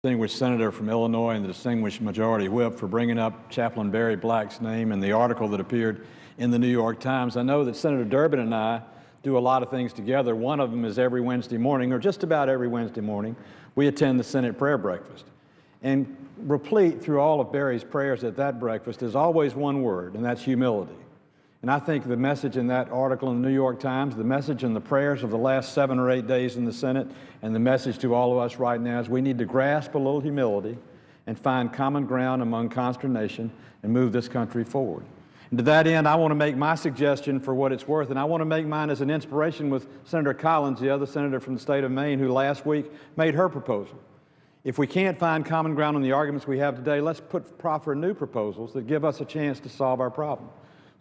distinguished senator from Illinois and the distinguished majority whip for bringing up Chaplain Barry Black's name in the article that appeared in the New York Times. I know that Senator Durbin and I do a lot of things together. One of them is every Wednesday morning, or just about every Wednesday morning, we attend the Senate prayer breakfast. And replete through all of Barry's prayers at that breakfast is always one word, and that's humility. And I think the message in that article in the New York Times, the message in the prayers of the last 7 or 8 days in the Senate, and the message to all of us right now is we need to grasp a little humility and find common ground among consternation and move this country forward. And to that end, I want to make my suggestion for what it's worth, and I want to make mine as an inspiration with Senator Collins, the other senator from the state of Maine, who last week made her proposal. If we can't find common ground on the arguments we have today, let's proffer new proposals that give us a chance to solve our problem.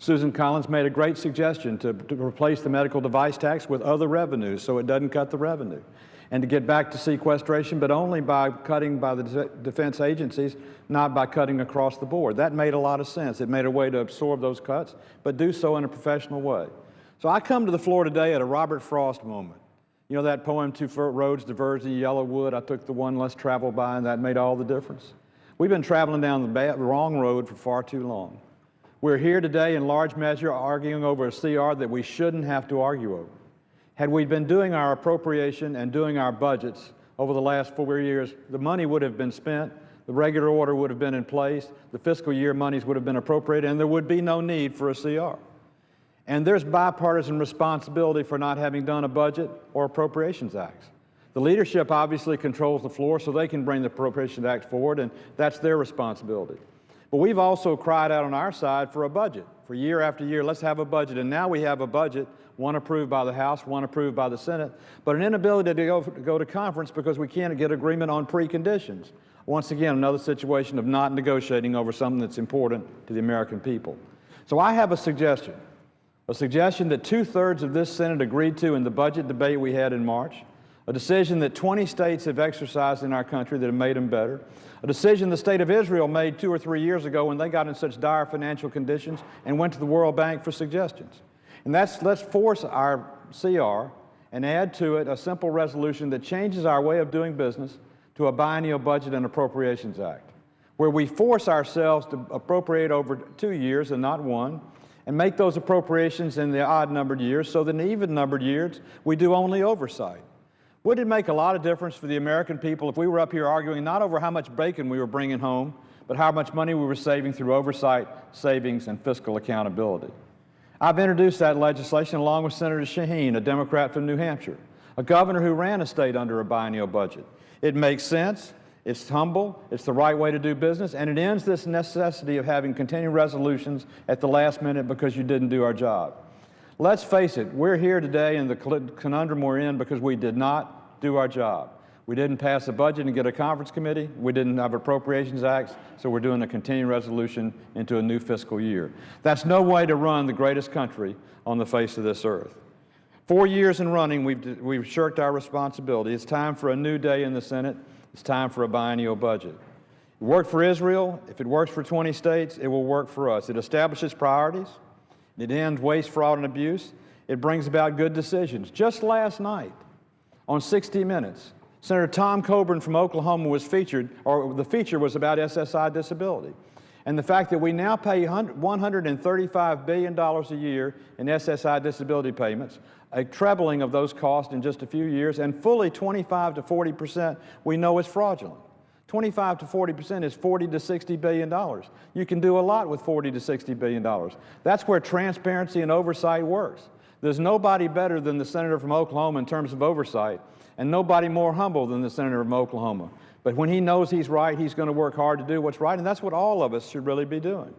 Susan Collins made a great suggestion to replace the medical device tax with other revenues so it doesn't cut the revenue, and to get back to sequestration, but only by cutting by the defense agencies, not by cutting across the board. That made a lot of sense. It made a way to absorb those cuts, but do so in a professional way. So I come to the floor today at a Robert Frost moment. You know that poem, Two Roads Diverge in Yellow Wood? I took the one less traveled by, and that made all the difference. We've been traveling down the wrong road for far too long. We're here today in large measure arguing over a CR that we shouldn't have to argue over. Had we been doing our appropriation and doing our budgets over the last 4 years, the money would have been spent, the regular order would have been in place, the fiscal year monies would have been appropriated, and there would be no need for a CR. And there's bipartisan responsibility for not having done a budget or appropriations acts. The leadership obviously controls the floor, so they can bring the Appropriations Act forward, and that's their responsibility. But we've also cried out on our side for a budget. For year after year, let's have a budget. And now we have a budget, one approved by the House, one approved by the Senate, but an inability to go to conference because we can't get agreement on preconditions. Once again, another situation of not negotiating over something that's important to the American people. So I have a suggestion that 2/3 of this Senate agreed to in the budget debate we had in March, a decision that 20 states have exercised in our country that have made them better, a decision the state of Israel made 2 or 3 years ago when they got in such dire financial conditions and went to the World Bank for suggestions. And that's, let's force our CR and add to it a simple resolution that changes our way of doing business to a biennial budget and appropriations act, where we force ourselves to appropriate over 2 years and not one, and make those appropriations in the odd-numbered years so that in even-numbered years we do only oversight. Would it make a lot of difference for the American people if we were up here arguing not over how much bacon we were bringing home, but how much money we were saving through oversight, savings, and fiscal accountability? I've introduced that legislation along with Senator Shaheen, a Democrat from New Hampshire, a governor who ran a state under a biennial budget. It makes sense, it's humble, it's the right way to do business, and it ends this necessity of having continuing resolutions at the last minute because you didn't do our job. Let's face it, we're here today in the conundrum we're in because we did not do our job. We didn't pass a budget and get a conference committee. We didn't have appropriations acts, so we're doing a continuing resolution into a new fiscal year. That's no way to run the greatest country on the face of this earth. 4 years in running, we've shirked our responsibility. It's time for a new day in the Senate. It's time for a biennial budget. It worked for Israel. If it works for 20 states, it will work for us. It establishes priorities. It ends waste, fraud, and abuse. It brings about good decisions. Just last night on 60 Minutes, Senator Tom Coburn from Oklahoma was featured, or the feature was about SSI disability. And the fact that we now pay $135 billion a year in SSI disability payments, a trebling of those costs in just a few years, and fully 25 to 40% we know is fraudulent. 25 to 40% is $40 to $60 billion. You can do a lot with $40 to $60 billion. That's where transparency and oversight works. There's nobody better than the senator from Oklahoma in terms of oversight, and nobody more humble than the senator from Oklahoma. But when he knows he's right, he's going to work hard to do what's right, and that's what all of us should really be doing.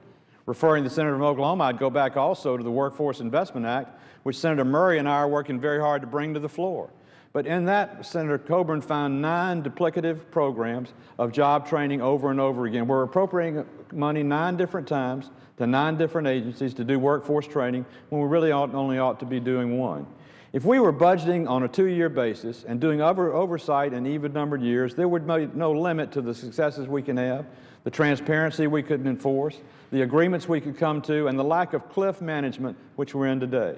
Referring to the senator from Oklahoma, I'd go back also to the Workforce Investment Act, which Senator Murray and I are working very hard to bring to the floor. But in that, Senator Coburn found 9 duplicative programs of job training over and over again. We're appropriating money 9 different times to 9 different agencies to do workforce training when we really only ought to be doing 1. If we were budgeting on a 2-year basis and doing oversight in even-numbered years, there would be no limit to the successes we can have, the transparency we could enforce, the agreements we could come to, and the lack of cliff management which we're in today.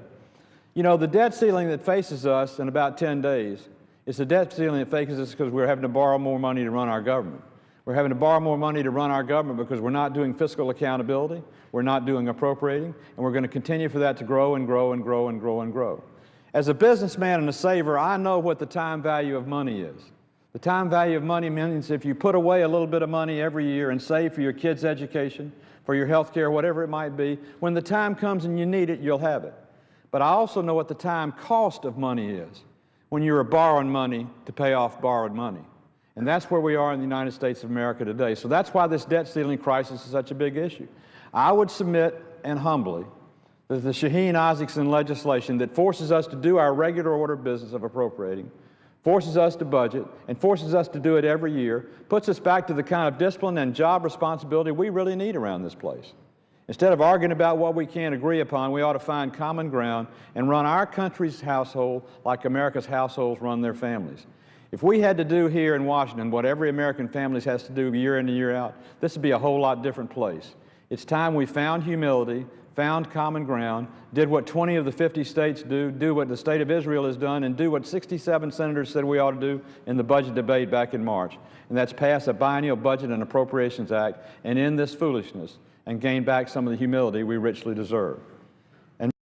You know, the debt ceiling that faces us in about 10 days It's a debt ceiling that faces us because we're having to borrow more money to run our government. We're having to borrow more money to run our government because we're not doing fiscal accountability, we're not doing appropriating, and we're going to continue for that to grow and grow and grow and grow and grow. As a businessman and a saver, I know what the time value of money is. The time value of money means if you put away a little bit of money every year and save for your kids' education, for your health care, whatever it might be, when the time comes and you need it, you'll have it. But I also know what the time cost of money is when you're borrowing money to pay off borrowed money. And that's where we are in the United States of America today. So that's why this debt ceiling crisis is such a big issue. I would submit, and humbly, that the Shaheen-Isakson legislation that forces us to do our regular order of business of appropriating, forces us to budget, and forces us to do it every year, puts us back to the kind of discipline and job responsibility we really need around this place. Instead of arguing about what we can't agree upon, we ought to find common ground and run our country's household like America's households run their families. If we had to do here in Washington what every American family has to do year in and year out, this would be a whole lot different place. It's time we found humility, found common ground, did what 20 of the 50 states do what the state of Israel has done, and do what 67 senators said we ought to do in the budget debate back in March. And that's pass a Biennial Budget and Appropriations Act and end this foolishness and gain back some of the humility we richly deserve.